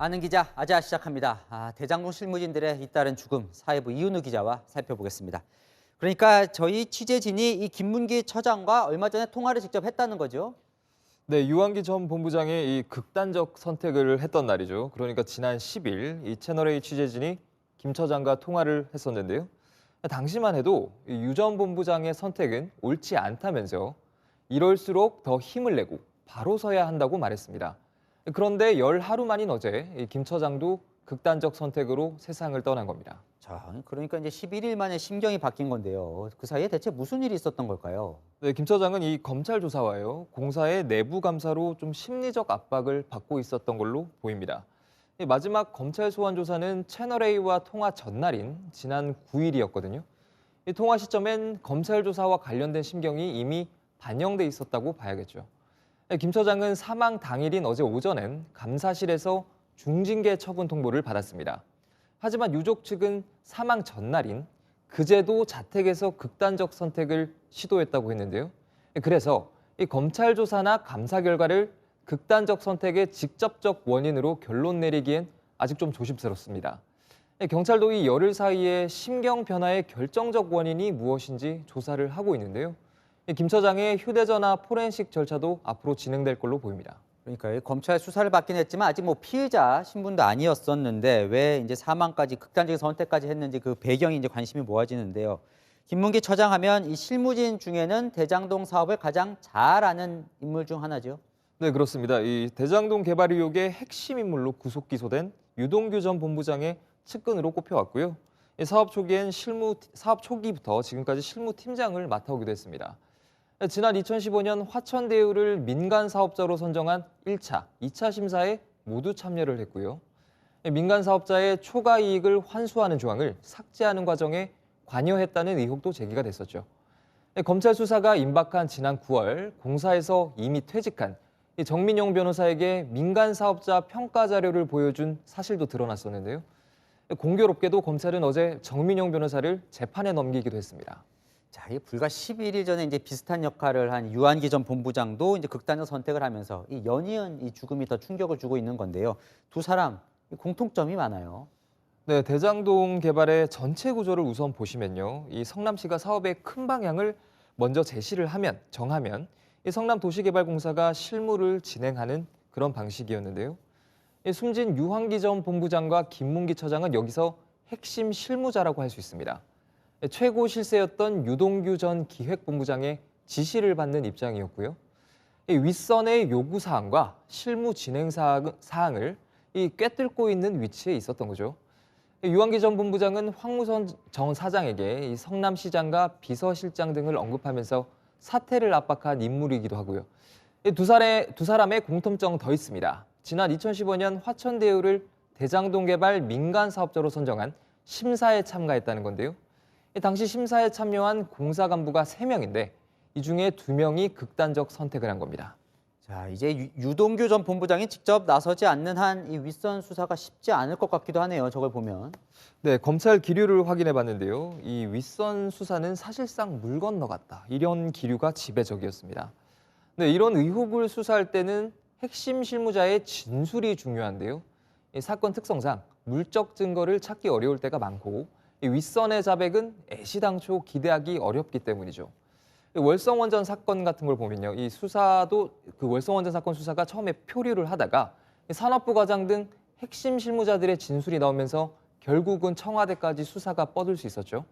아는 기자 아자 시작합니다. 대장동 실무진들의 잇따른 죽음, 사회부 이윤우 기자와 살펴보겠습니다. 그러니까 저희 취재진이 이 김문기 처장과 얼마 전에 통화를 직접 했다는 거죠. 네, 유한기 전 본부장의 이 극단적 선택을 했던 날이죠. 그러니까 지난 10일 이 채널A 취재진이 김 처장과 통화를 했었는데요. 당시만 해도 유 전 본부장의 선택은 옳지 않다면서 이럴수록 더 힘을 내고 바로 서야 한다고 말했습니다. 그런데 열 하루 만인 어제 김 처장도 극단적 선택으로 세상을 떠난 겁니다. 자, 그러니까 이제 11일 만에 심경이 바뀐 건데요. 그 사이에 대체 무슨 일이 있었던 걸까요? 네, 김 처장은 이 검찰 조사와요, 공사의 내부 감사로 좀 심리적 압박을 받고 있었던 걸로 보입니다. 이 마지막 검찰 소환 조사는 채널A와 통화 전날인 지난 9일이었거든요. 이 통화 시점엔 검찰 조사와 관련된 심경이 이미 반영돼 있었다고 봐야겠죠. 김 처장은 사망 당일인 어제 오전엔 감사실에서 중징계 처분 통보를 받았습니다. 하지만 유족 측은 사망 전날인 그제도 자택에서 극단적 선택을 시도했다고 했는데요. 그래서 이 검찰 조사나 감사 결과를 극단적 선택의 직접적 원인으로 결론 내리기엔 아직 좀 조심스럽습니다. 경찰도 이 열흘 사이에 심경 변화의 결정적 원인이 무엇인지 조사를 하고 있는데요. 김 처장의 휴대전화 포렌식 절차도 앞으로 진행될 걸로 보입니다. 그러니까 검찰 수사를 받긴 했지만 아직 뭐 피의자 신분도 아니었었는데 왜 이제 사망까지 극단적인 선택까지 했는지 그 배경이 이제 관심이 모아지는데요. 김문기 처장하면 이 실무진 중에는 대장동 사업을 가장 잘 아는 인물 중 하나죠. 네, 그렇습니다. 이 대장동 개발 의혹의 핵심 인물로 구속 기소된 유동규 전 본부장의 측근으로 꼽혀왔고요. 이 사업 초기부터 지금까지 실무팀장을 맡아오기도 했습니다. 지난 2015년 화천대유를 민간 사업자로 선정한 1차, 2차 심사에 모두 참여를 했고요. 민간 사업자의 초과 이익을 환수하는 조항을 삭제하는 과정에 관여했다는 의혹도 제기가 됐었죠. 검찰 수사가 임박한 지난 9월 공사에서 이미 퇴직한 정민용 변호사에게 민간 사업자 평가 자료를 보여준 사실도 드러났었는데요. 공교롭게도 검찰은 어제 정민용 변호사를 재판에 넘기기도 했습니다. 자, 이 불과 11일 전에 이제 비슷한 역할을 한 유한기 전 본부장도 이제 극단적 선택을 하면서 이 연이은 이 죽음이 더 충격을 주고 있는 건데요. 두 사람 공통점이 많아요. 네, 대장동 개발의 전체 구조를 우선 보시면요. 이 성남시가 사업의 큰 방향을 먼저 정하면 이 성남도시개발공사가 실무를 진행하는 그런 방식이었는데요. 이 숨진 유한기 전 본부장과 김문기 처장은 여기서 핵심 실무자라고 할 수 있습니다. 최고 실세였던 유동규 전 기획본부장의 지시를 받는 입장이었고요. 이 윗선의 요구사항과 실무 진행 사항을 꿰뚫고 있는 위치에 있었던 거죠. 유한기 전 본부장은 황무선 전 사장에게 이 성남시장과 비서실장 등을 언급하면서 사퇴를 압박한 인물이기도 하고요. 두 사람의 공통점은 더 있습니다. 지난 2015년 화천대유를 대장동 개발 민간 사업자로 선정한 심사에 참가했다는 건데요. 당시 심사에 참여한 공사 간부가 3명인데 이 중에 2명이 극단적 선택을 한 겁니다. 자, 이제 유동규 전 본부장이 직접 나서지 않는 한 이 윗선 수사가 쉽지 않을 것 같기도 하네요. 저걸 보면. 네, 검찰 기류를 확인해 봤는데요. 이 윗선 수사는 사실상 물 건너갔다. 이런 기류가 지배적이었습니다. 네, 이런 의혹을 수사할 때는 핵심 실무자의 진술이 중요한데요. 이 사건 특성상 물적 증거를 찾기 어려울 때가 많고 이 윗선의 자백은 애시당초 기대하기 어렵기 때문이죠. 월성원전 사건 같은 걸 보면요, 이 수사도 그 월성원전 사건 수사가 처음에 표류를 하다가 산업부 과장 등 핵심 실무자들의 진술이 나오면서 결국은 청와대까지 수사가 뻗을 수 있었죠.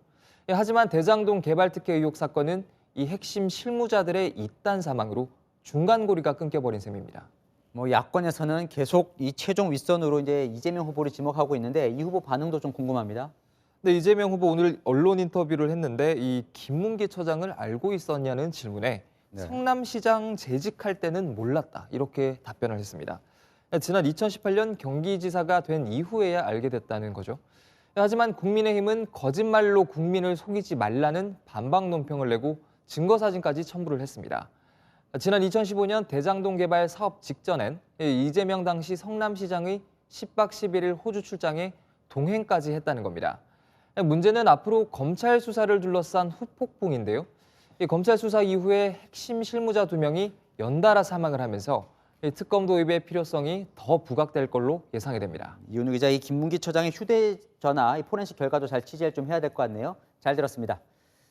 하지만 대장동 개발 특혜 의혹 사건은 이 핵심 실무자들의 잇단 사망으로 중간고리가 끊겨버린 셈입니다. 뭐 야권에서는 계속 이 최종 윗선으로 이제 이재명 후보를 지목하고 있는데 이 후보 반응도 좀 궁금합니다. 네, 이재명 후보 오늘 언론 인터뷰를 했는데 이 김문기 처장을 알고 있었냐는 질문에 네. 성남시장 재직할 때는 몰랐다 이렇게 답변을 했습니다. 지난 2018년 경기지사가 된 이후에야 알게 됐다는 거죠. 하지만 국민의힘은 거짓말로 국민을 속이지 말라는 반박 논평을 내고 증거사진까지 첨부를 했습니다. 지난 2015년 대장동 개발 사업 직전엔 이재명 당시 성남시장의 10박 11일 호주 출장에 동행까지 했다는 겁니다. 문제는 앞으로 검찰 수사를 둘러싼 후폭풍인데요. 검찰 수사 이후에 핵심 실무자 2명이 연달아 사망을 하면서 이 특검 도입의 필요성이 더 부각될 걸로 예상이 됩니다. 이윤우 기자, 이 김문기 처장의 휴대전화 이 포렌식 결과도 잘 취재를 좀 해야 될 것 같네요. 잘 들었습니다.